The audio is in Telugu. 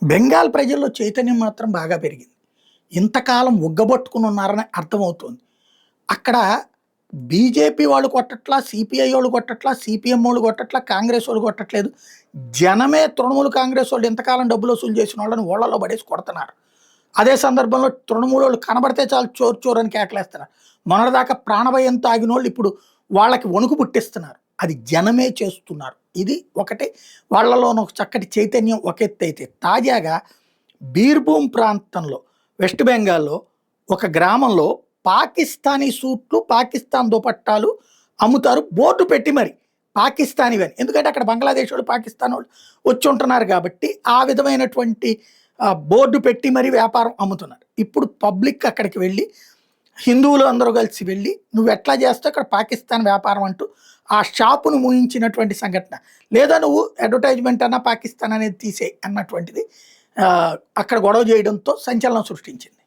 బెంగాల్ ప్రజల్లో చైతన్యం మాత్రం బాగా పెరిగింది. ఇంతకాలం ఉగ్గబట్టుకుని ఉన్నారని అర్థమవుతోంది. అక్కడ బీజేపీ వాళ్ళు కొట్టట్లా, సీపీఐ వాళ్ళు కొట్టట్లా, సీపీఎం వాళ్ళు కొట్టట్లా, కాంగ్రెస్ వాళ్ళు కొట్టట్లేదు. జనమే తృణమూల్ కాంగ్రెస్ వాళ్ళు ఇంతకాలం డబ్బులు వసూలు చేసిన వాళ్ళని ఓళ్ళలో పడేసి కొడుతున్నారు. అదే సందర్భంలో తృణమూల్ వాళ్ళు కనబడితే చాలు చోరు చోరు అని కేకలేస్తున్నారు. మొన్నటిదాకా ప్రాణభయంతో ఆగినోళ్ళు ఇప్పుడు వాళ్ళకి వణుకు పుట్టిస్తున్నారు. అది జనమే చేస్తున్నారు. ఇది ఒకటి. వాళ్ళలోని ఒక చక్కటి చైతన్యం ఒక ఎత్తైతే, తాజాగా బీర్భూమ్ ప్రాంతంలో వెస్ట్ బెంగాల్లో ఒక గ్రామంలో పాకిస్తానీ సూట్లు, పాకిస్తాన్ దుపట్టాలు అమ్ముతారు. బోర్డు పెట్టి మరి పాకిస్తానీవని. ఎందుకంటే అక్కడ బంగ్లాదేశ్ వాళ్ళు, పాకిస్తాన్ వాళ్ళు వచ్చి ఉంటున్నారు కాబట్టి ఆ విధమైనటువంటి బోర్డు పెట్టి మరి వ్యాపారం అమ్ముతున్నారు. ఇప్పుడు పబ్లిక్ అక్కడికి వెళ్ళి, హిందువులు అందరూ కలిసి వెళ్ళి, నువ్వు ఎట్లా చేస్తావు ఇక్కడ పాకిస్తాన్ వ్యాపారం అంటూ ఆ షాపును మూయించినటువంటి సంఘటన. లేదా నువ్వు అడ్వర్టైజ్మెంట్ అన్నా పాకిస్తాన్ అనేది తీసేయి అన్నటువంటిది అక్కడ గొడవ చేయడంతో సంచలనం సృష్టించింది.